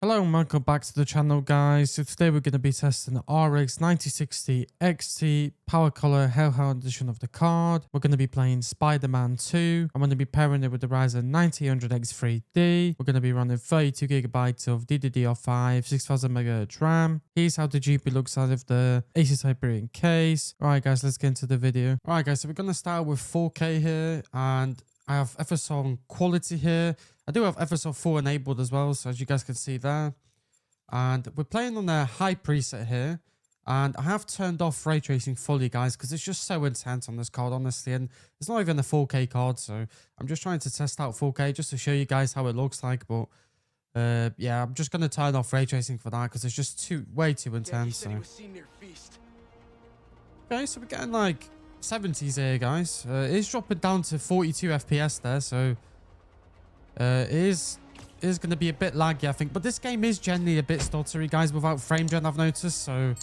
Hello and welcome back to the channel, guys. So today we're going to be testing the RX 9060 XT Power Color HOUND edition of the card. We're going to be playing Spider-Man 2. I'm going to be pairing it with the Ryzen 9000X3D. We're going to be running 32GB of DDR5, 6000 MHz RAM. Here's how the GPU looks out of the ASUS Hyperion case. Alright guys, let's get into the video. Alright guys, so we're going to start with 4K here, and I have FSR quality here. I do have FSR 4 enabled as well, so as you guys can see there. And we're playing on a high preset here. And I have turned off ray tracing fully, guys, because it's just so intense on this card, honestly. And it's not even a 4K card, so I'm just trying to test out 4K just to show you guys how it looks like. But yeah, I'm just going to turn off ray tracing for that because it's just way too intense. So. Okay, so we're getting like 70s here, guys. It is dropping down to 42 FPS there, so it is going to be a bit laggy, I think. But this game is generally a bit stuttery, guys, without frame gen, I've noticed. So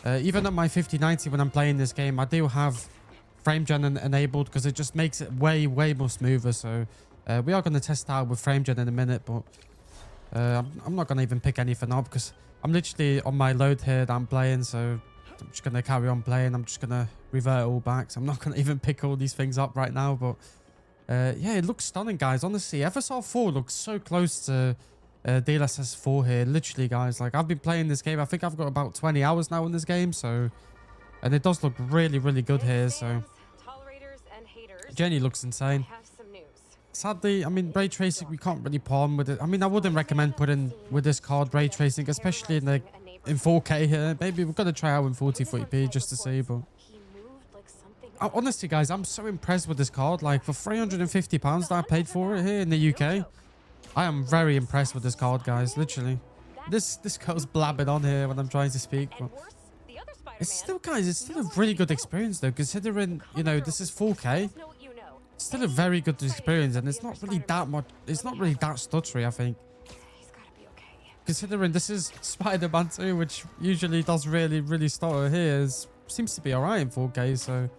even at my 5090 when I'm playing this game, I do have frame gen enabled because it just makes it way more smoother. So we are going to test out with frame gen in a minute, but I'm not going to even pick anything up because I'm literally on my load here that I'm playing. So I'm just going to carry on playing. I'm just going to revert it all back. So I'm not going to even pick all these things up right now, but yeah, it looks stunning, guys. Honestly, FSR 4 looks so close to DLSS 4 here. Literally, guys, like I've been playing this game. I think I've got about 20 hours now in this game. So, and it does look really good here. So, Jenny looks insane. Sadly, I mean, ray tracing, we can't really pawn with it. I mean, I wouldn't recommend putting with this card ray tracing, especially in 4K here. Maybe we're gonna try out in 4040p just to see, but. Honestly, guys, I'm so impressed with this card. Like, for £350 that I paid for it here in the UK, I am very impressed with this card, guys. Literally, this girl's blabbing on here when I'm trying to speak, but it's still, guys, it's still a really good experience though, considering, you know, this is 4K. It's still a very good experience, and it's not really that much. It's not really that stuttery, I think. Considering this is Spider-Man 2, which usually does really stutter here, seems to be alright in 4K. So.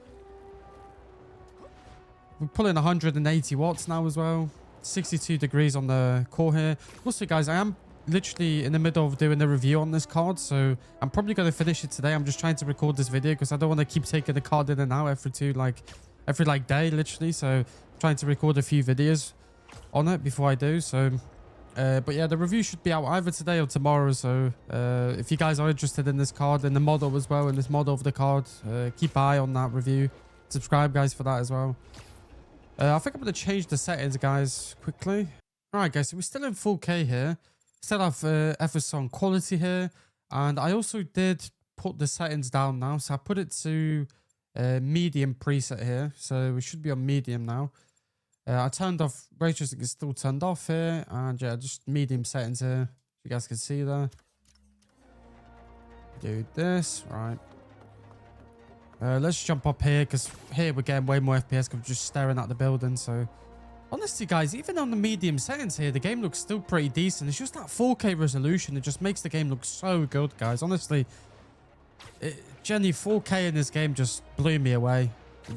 We're pulling 180 watts now as well. 62 degrees on the core here. Also, guys, I am literally in the middle of doing a review on this card, so I'm probably going to finish it today. I'm just trying to record this video because I don't want to keep taking the card in and out every day, literally. So I'm trying to record a few videos on it before I do. So, but yeah, the review should be out either today or tomorrow. So if you guys are interested in this card and the model as well, and this model of the card, keep an eye on that review. Subscribe, guys, for that as well. I think I'm going to change the settings, guys, quickly. Alright, guys, so we're still in 4K here. Still have FSR quality here. And I also did put the settings down now. So I put it to medium preset here. So we should be on medium now. I turned off, ray tracing is still turned off here. And yeah, just medium settings here. You guys can see there. Do this, right. Let's jump up here because here we're getting way more FPS because we're just staring at the building. So honestly, guys, even on the medium settings here, the game looks still pretty decent. It's just that 4K resolution. It just makes the game look so good, guys. Honestly, Jenny, 4K in this game just blew me away.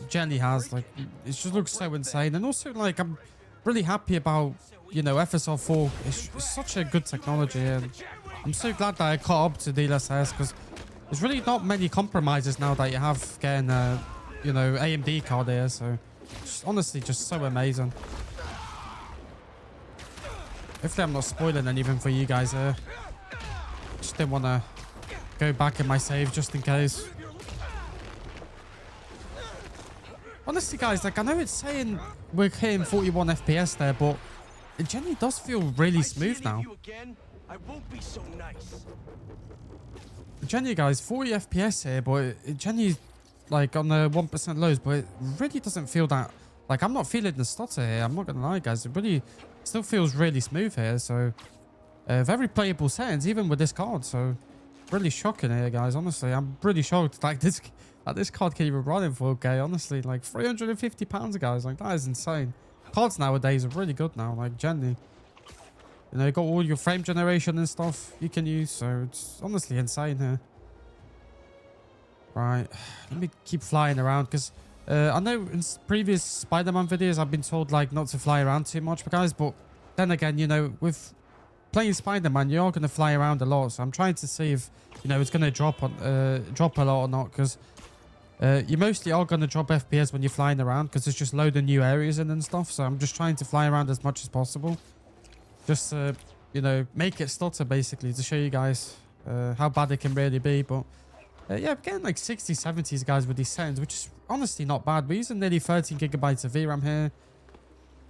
Jenny has, like, it just looks so insane. And also, like, I'm really happy about, you know, FSR 4. It's such a good technology, and I'm so glad that I caught up to DLSS because there's really not many compromises now that you have getting you know, AMD card here. So honestly, just so amazing. Hopefully I'm not spoiling anything for you guys here. Just didn't want to go back in my save just in case. Honestly, guys, like, I know it's saying we're hitting 41 FPS there, but it generally does feel really smooth now. I won't be so nice. Generally, guys, 40 FPS here, but it generally, like, on the 1% lows, but it really doesn't feel that, like, I'm not feeling the stutter here. I'm not gonna lie, guys. It really still feels really smooth here. So very playable settings even with this card. So really shocking here, guys. Honestly, I'm really shocked. Like, this card can even run in 4K. Honestly, like, £350, guys. Like, that is insane. Cards nowadays are really good now, like, generally. You know, you got all your frame generation and stuff you can use, so it's honestly insane here. Right, let me keep flying around because I know in previous Spider-Man videos I've been told, like, not to fly around too much, guys, but then again, you know, with playing Spider-Man, you're going to fly around a lot. So I'm trying to see if, you know, it's going to drop a lot or not. Because you mostly are going to drop FPS when you're flying around. Because it's just loading new areas in and stuff. So I'm just trying to fly around as much as possible. Just, you know, make it stutter basically to show you guys how bad it can really be. But yeah, I'm getting like 60, 70s guys with these settings, which is honestly not bad. We're using nearly 13 gigabytes of VRAM here.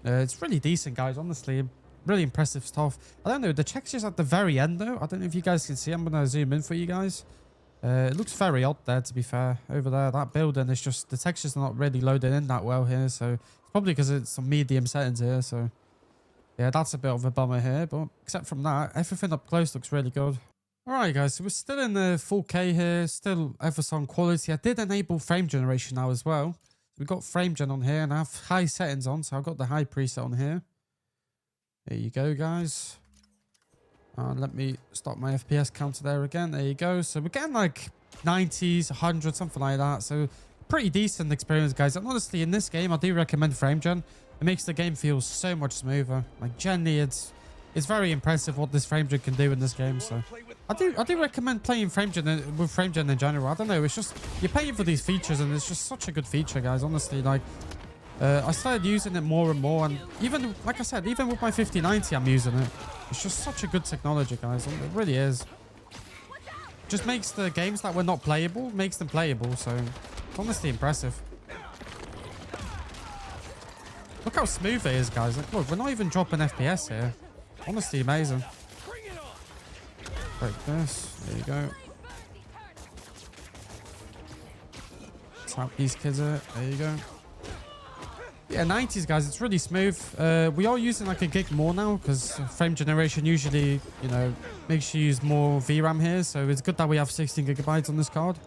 It's really decent, guys, honestly. Really impressive stuff. I don't know, the textures at the very end, though. I don't know if you guys can see. I'm going to zoom in for you guys. It looks very odd there, to be fair. Over there, that building is just... The textures are not really loaded in that well here. So, it's probably because it's some medium settings here. So, yeah, that's a bit of a bummer here. But except from that, everything up close looks really good. Alright, guys. So, we're still in the 4K here. Still Everson quality. I did enable frame generation now as well. We've got frame gen on here and I have high settings on. So, I've got the high preset on here. There you go, guys. And let me stop my FPS counter there again. There you go. So we're getting like 90s, 100, something like that. So pretty decent experience, guys. And honestly, in this game, I do recommend frame gen. It makes the game feel so much smoother. Like generally, it's very impressive what this frame gen can do in this game. So I do recommend playing frame gen with frame gen in general. I don't know. It's just you're paying for these features, and it's just such a good feature, guys. Honestly, like. I started using it more and more, and even, like I said, even with my 5090, I'm using it. It's just such a good technology, guys. It really is. Just makes the games that were not playable, makes them playable, so it's honestly impressive. Look how smooth it is, guys. Like, look, we're not even dropping FPS here. Honestly amazing. Break this. There you go. Tap these kids out. There you go. Yeah, 90s, guys. It's really smooth. We are using like a gig more now because frame generation usually, you know, makes you use more VRAM here. So it's good that we have 16 gigabytes on this card.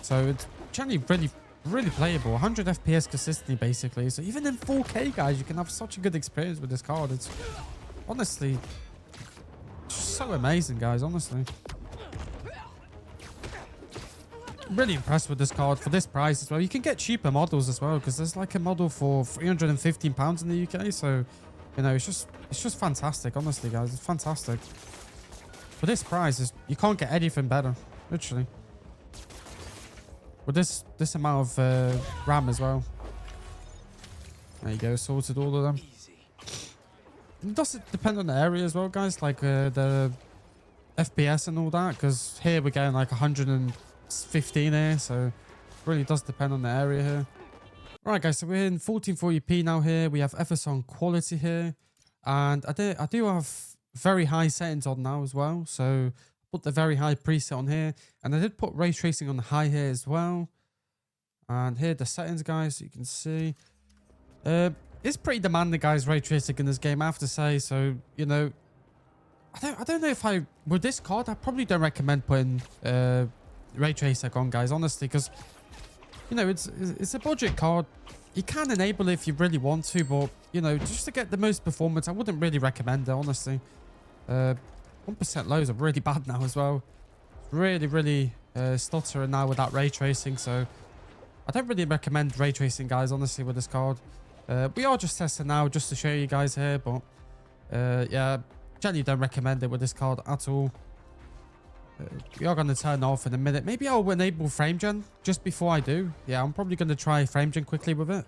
So it's generally really playable. 100 FPS consistently, basically. So even in 4K, guys, you can have such a good experience with this card. It's honestly so amazing, guys. Honestly. Really impressed with this card for this price as well. You can get cheaper models as well because there's like a model for £315 in the UK. So, you know, it's just fantastic. Honestly, guys, it's fantastic. For this price, you can't get anything better, literally. With this amount of RAM as well. There you go, sorted all of them. It does depend on the area as well, guys. Like the FPS and all that, because here we're getting like 115 here, so it really does depend on the area here. Right, guys, so we're in 1440p now here. We have Everson quality here, and I do have very high settings on now as well. So put the very high preset on here, and I did put ray tracing on the high here as well. And here the settings, guys, so you can see it's pretty demanding, guys, ray tracing in this game, I have to say. So, you know, I don't know if with this card, I probably don't recommend putting ray tracing on, guys, honestly, because, you know, it's a budget card. You can enable it if you really want to, but, you know, just to get the most performance, I wouldn't really recommend it, honestly. 1% lows are really bad now as well. Really stuttering now with that ray tracing, so I don't really recommend ray tracing, guys, honestly, with this card. We are just testing now just to show you guys here, but yeah, generally don't recommend it with this card at all. We are going to turn off in a minute. Maybe I'll enable frame gen just before I do. Yeah, I'm probably going to try frame gen quickly with it,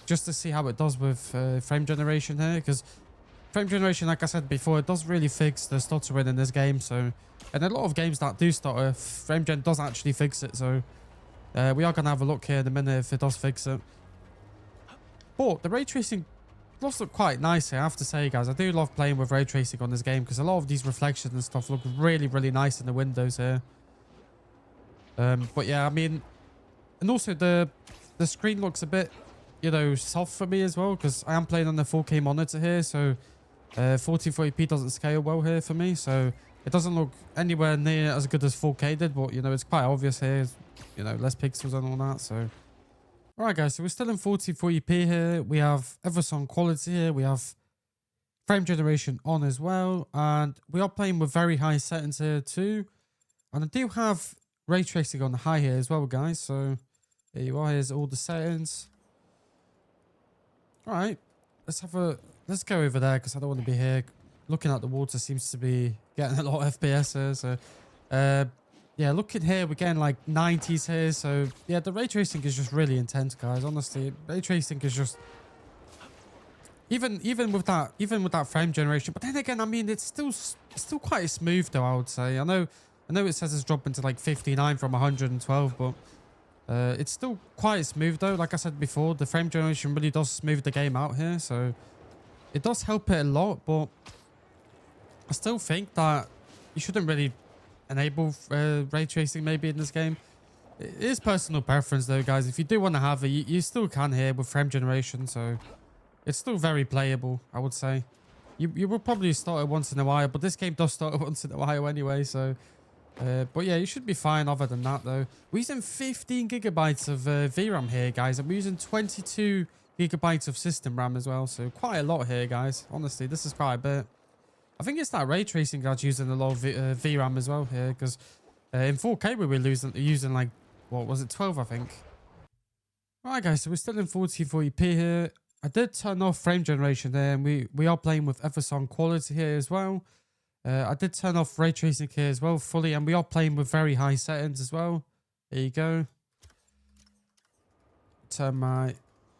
just to see how it does with frame generation here, because frame generation, like I said before, it does really fix the stuttering in this game. So, and a lot of games that do stutter, frame gen does actually fix it. So we are going to have a look here in a minute if it does fix it. But the ray tracing does look quite nice here, I have to say, guys. I do love playing with ray tracing on this game because a lot of these reflections and stuff look really nice in the windows here. But yeah, I mean, and also the screen looks a bit, you know, soft for me as well because I am playing on the 4K monitor here. So 1440p doesn't scale well here for me. So it doesn't look anywhere near as good as 4K did. But, you know, it's quite obvious here, you know, less pixels and all that. So, all right, guys, so we're still in 1440p here. We have Everson quality here. We have frame generation on as well. And we are playing with very high settings here too. And I do have ray tracing on the high here as well, guys. So there you are. Here's all the settings. All right. let's go over there because I don't want to be here. Looking at the water seems to be getting a lot of FPS here. So, yeah, looking here, we're getting like 90s here. So, yeah, the ray tracing is just really intense, guys. Honestly, ray tracing is just even with that frame generation. But then again, I mean, it's still quite smooth, though. I would say. I know it says it's dropping to like 59 from 112, but it's still quite smooth, though. Like I said before, the frame generation really does smooth the game out here. So, it does help it a lot, but I still think that you shouldn't really enable ray tracing maybe in this game. It is personal preference though, guys. If you do want to have it, you still can here with frame generation, so it's still very playable, I would say. You will probably start it once in a while, but this game does start it once in a while anyway, so... but yeah, you should be fine other than that though. We're using 15 gigabytes of VRAM here, guys, and we're using 22 gigabytes of system RAM as well, so quite a lot here, guys. Honestly, this is quite a bit. I think it's that ray tracing that's using a lot of VRAM as well here, because in 4K we were using like, what was it, 12 I think. Alright guys, so we're still in 1440p here. I did turn off frame generation there, and we are playing with FSR quality here as well. I did turn off ray tracing here as well fully, and we are playing with very high settings as well. There you go. Turn my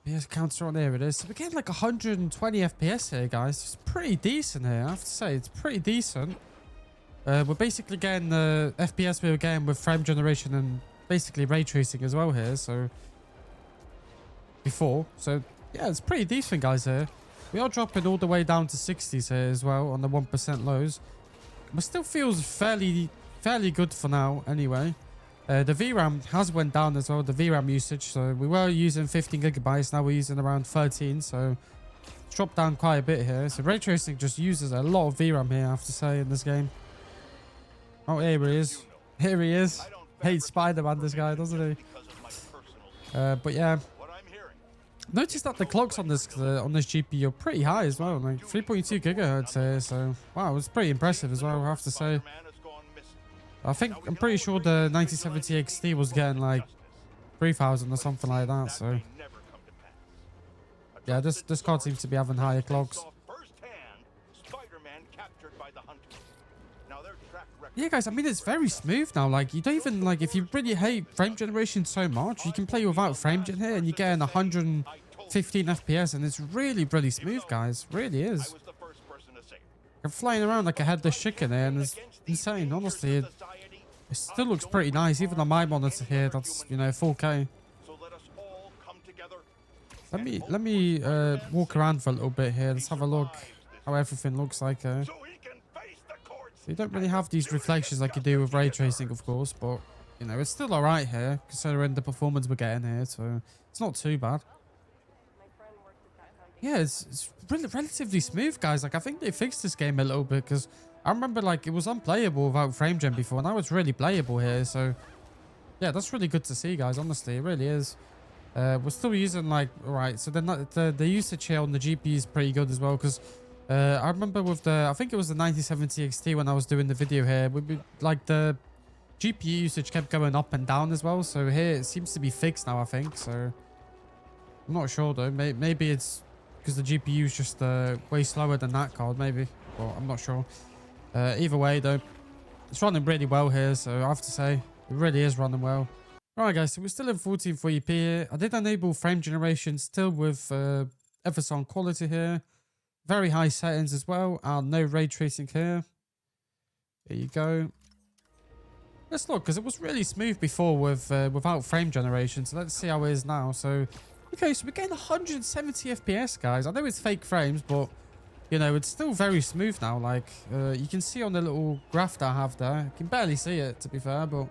PS counter on, there it is. So we're getting like 120 FPS here, guys. It's pretty decent here, I have to say. It's pretty decent. We're basically getting the FPS we were getting with frame generation and basically ray tracing as well here. So before, so yeah, it's pretty decent, guys. Here we are dropping all the way down to 60s here as well on the 1% lows, but still feels fairly good for now anyway. The VRAM has went down as well, the VRAM usage. So we were using 15 gigabytes, now we're using around 13. So it's dropped down quite a bit here. So ray tracing just uses a lot of VRAM here, I have to say, in this game. Oh, here he is. Here he is. Hates Spider-Man, this guy, doesn't he? But yeah. Notice that the clocks on this GPU are pretty high as well, like 3.2 gigahertz here. So wow, it's pretty impressive as well, I have to say. I'm pretty sure the 9070 XT was getting like 3000 or something like that. So yeah, this card seems to be having higher clocks. Yeah, guys, I mean, it's very smooth now. Like, you don't even, like, if you really hate frame generation so much, you can play without frame gen here and you're getting 115 FPS, and it's really smooth, guys. Really is. I'm flying around like a headless chicken here, and it's insane. Honestly, it still looks pretty nice, even on my monitor here. That's, you know, 4K. Let me walk around for a little bit here. Let's have a look how everything looks like here. You don't really have these reflections like you do with ray tracing, of course, but you know, it's still alright here considering the performance we're getting here, so it's not too bad. Yeah, it's really relatively smooth, guys. Like, I think they fixed this game a little bit, because I remember like it was unplayable without frame gen before, and now it's really playable here. So yeah, that's really good to see, guys. Honestly, it really is. We're still using like, alright, so the usage here on the GPU is pretty good as well, because I remember with I think it was the 9070 XT when I was doing the video here, like the GPU usage kept going up and down as well. So here it seems to be fixed now, I think. So I'm not sure though. Maybe it's because the GPU is just way slower than that card, maybe. Well, I'm not sure. Either way though, it's running really well here. So I have to say, it really is running well. Alright guys, so we're still in 1440p here. I did enable frame generation still with FSR quality here. Very high settings as well, and no ray tracing here. There you go. Let's look, because it was really smooth before with without frame generation. So let's see how it is now. So okay, so we're getting 170 FPS, guys. I know it's fake frames, but you know, it's still very smooth now. Like you can see on the little graph that I have there. You can barely see it, to be fair, but you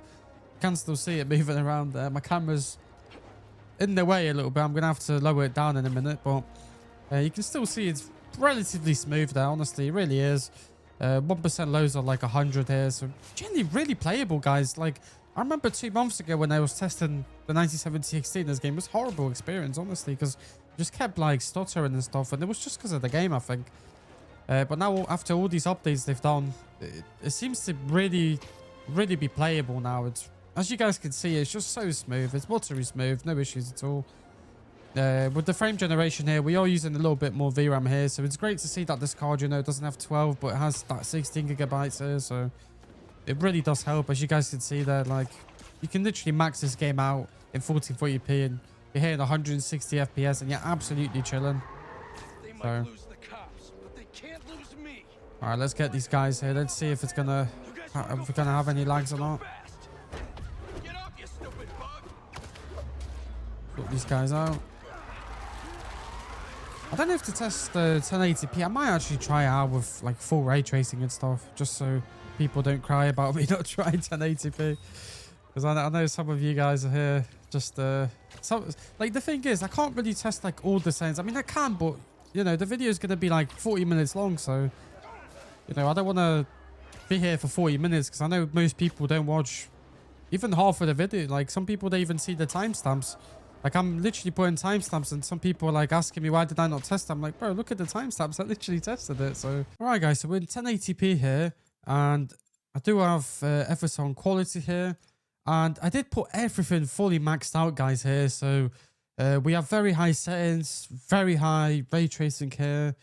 can still see it moving around there. My camera's in the way a little bit. I'm gonna have to lower it down in a minute, but you can still see it's relatively smooth there. Honestly, it really is. 1% lows are like 100 here, so generally really playable, guys. Like, I remember 2 months ago when I was testing the 9070 XT in this game. It was a horrible experience, honestly, because it just kept like stuttering and stuff, and it was just because of the game, I think. But now after all these updates they've done, it seems to really be playable now. It's, as you guys can see, it's just so smooth. It's buttery smooth, no issues at all. with the frame generation here, we are using a little bit more VRAM here, so it's great to see that this card, you know, doesn't have 12, but it has that 16 gigabytes here, so it really does help. As you guys can see there, like, you can literally max this game out in 1440p, and you're hitting 160 FPS, and you're absolutely chilling. They might lose the cops, but they can't lose me. All right, let's get these guys here. Let's see if it's gonna, if we're gonna have any lags or not. Get off, you stupid bug. Put these guys out. I don't know if to test the 1080p. I might actually try it out with like full ray tracing and stuff, just so people don't cry about me not trying 1080p. Because I know some of you guys are here just like, the thing is, I can't really test like all the settings. I mean, I can, but you know, the video is going to be like 40 minutes long, so you know, I don't want to be here for 40 minutes because I know most people don't watch even half of the video. Like, some people don't even see the timestamps. Like, I'm literally putting timestamps, and some people are like asking me, why did I not test them? I'm like, bro, look at the timestamps. I literally tested it. So all right, guys, so we're in 1080p here, and I do have FSR quality here, and I did put everything fully maxed out, guys, here. So we have very high settings, very high ray tracing here.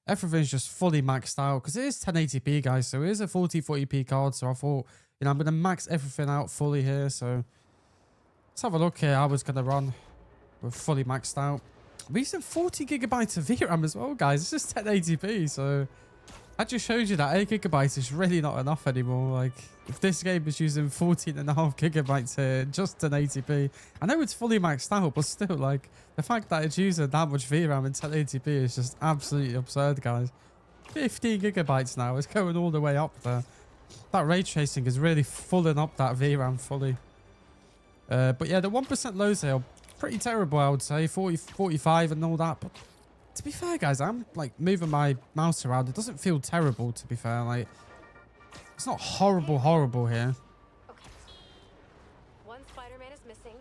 Everything's just fully maxed out because it is 1080p, guys. So it is a 4040p card. So I thought, you know, I'm going to max everything out fully here. So let's have a look here how it's going to run. We're fully maxed out. We're using 40 gigabytes of VRAM as well, guys. It's just 1080p. So that just shows you that 8 gigabytes is really not enough anymore. Like, if this game is using 14.5 gigabytes here, just 1080p. I know it's fully maxed out, but still, like, the fact that it's using that much VRAM in 1080p is just absolutely absurd, guys. 15 gigabytes now. It's going all the way up there. That ray tracing is really filling up that VRAM fully. But yeah, the 1% lows here are pretty terrible, I would say. 40, 45 and all that. But to be fair, guys, I'm like moving my mouse around. It doesn't feel terrible, to be fair. Like, it's not horrible here. Okay. One Spider-Man is missing.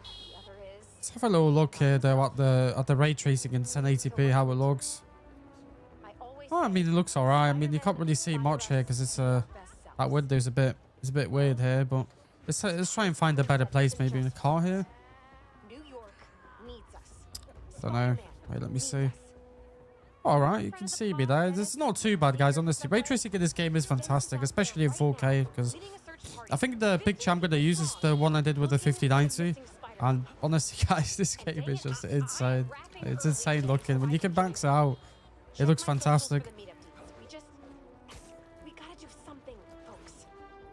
The other is... Let's have a little look here, though, at the ray tracing in 1080p, how it looks. Oh, I mean, it looks alright. I mean, you can't really see much here because it's that window's a bit weird here, but let's try and find a better place, maybe in a car here. New York needs us. I don't know. Wait, let me see. All right, you can see me there. It's not too bad, guys, honestly. Ray tracing in this game is fantastic, especially in 4K, because I think the picture I'm going to use is the one I did with the 5090. And honestly, guys, this game is just insane. It's insane looking. When you can max it out, it looks fantastic.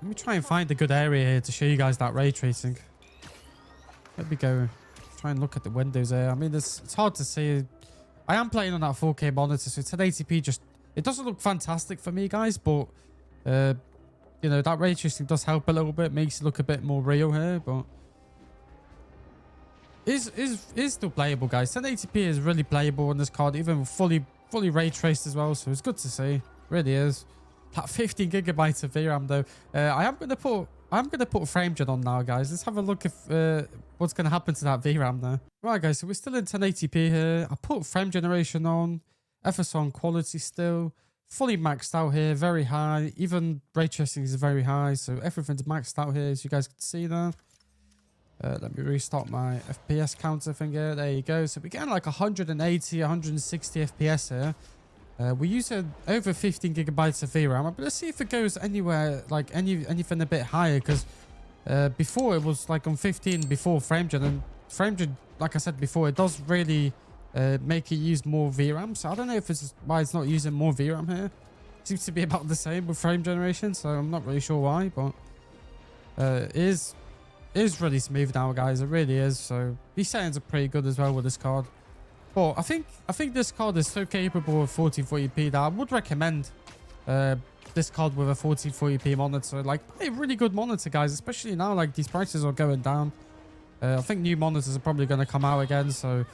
Let me try and find a good area here to show you guys that ray tracing. Let me go try and look at the windows here. I mean, it's hard to see. I am playing on that 4K monitor, so 1080p just... It doesn't look fantastic for me, guys, but... you know, that ray tracing does help a little bit. Makes it look a bit more real here, but... Is still playable, guys. 1080p is really playable on this card, even fully ray traced as well, so it's good to see. Really is. That 15 gigabytes of VRAM though. I'm gonna put frame gen on now, guys. Let's have a look if what's gonna happen to that VRAM there. Right, guys, so we're still in 1080p here. I put frame generation on, FSR on quality still, fully maxed out here, very high. Even ray tracing is very high, so everything's maxed out here, as you guys can see there. Let me restart my FPS counter thing here. There you go. So we're getting like 180, 160 FPS here. We're using over 15 gigabytes of VRAM. But let's see if it goes anywhere, like anything a bit higher. Because before it was like on 15 before frame gen. And frame gen, like I said before, it does really make it use more VRAM. So I don't know if it's why it's not using more VRAM here. Seems to be about the same with frame generation. So I'm not really sure why. But it is really smooth now, guys. It really is. So these settings are pretty good as well with this card. But I think this card is so capable of 1440p that I would recommend this card with a 1440p monitor. Like, a really good monitor, guys, especially now like these prices are going down. I think new monitors are probably going to come out again, so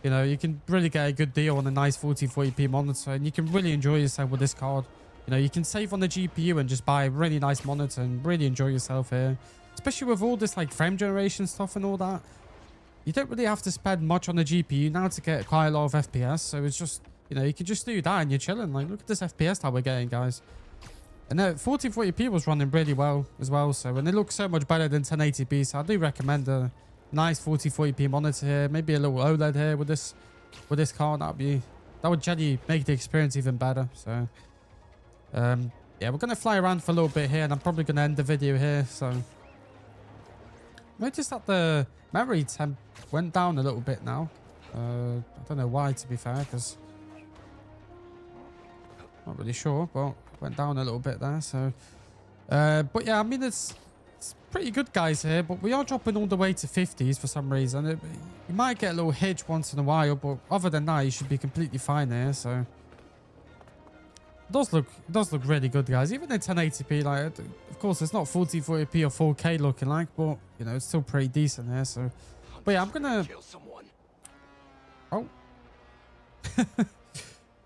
you know, you can really get a good deal on a nice 1440p monitor, and you can really enjoy yourself with this card. You know, you can save on the GPU and just buy a really nice monitor and really enjoy yourself here, especially with all this like frame generation stuff and all that. You don't really have to spend much on the GPU now to get quite a lot of FPS. So it's just, you know, you can just do that and you're chilling. Like, look at this FPS that we're getting, guys. And 1440p was running really well as well. So, and it looks so much better than 1080p. So I do recommend nice 4040p monitor here, maybe a little OLED here with this card, that would genuinely make the experience even better. So yeah, we're gonna fly around for a little bit here, and I'm probably gonna end the video here. So notice that the memory temp went down a little bit now. I don't know why, to be fair, because not really sure, but went down a little bit there. So but yeah, I mean, it's pretty good, guys, here, but we are dropping all the way to 50s for some reason. You might get a little hitch once in a while, but other than that, you should be completely fine here. So it does look really good, guys. Even in 1080p, like, of course, it's not 4040p or 4K looking like, but you know, it's still pretty decent here. So, but yeah, I'm gonna Kill someone. oh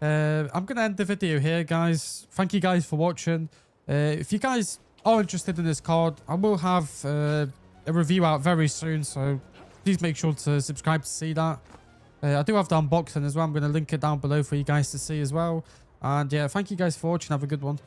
I'm gonna end the video here, guys. Thank you guys for watching. If you guys are interested in this card, I will have a review out very soon, so please make sure to subscribe to see that. I do have the unboxing as well. I'm going to link it down below for you guys to see as well. And yeah, thank you guys for watching. Have a good one.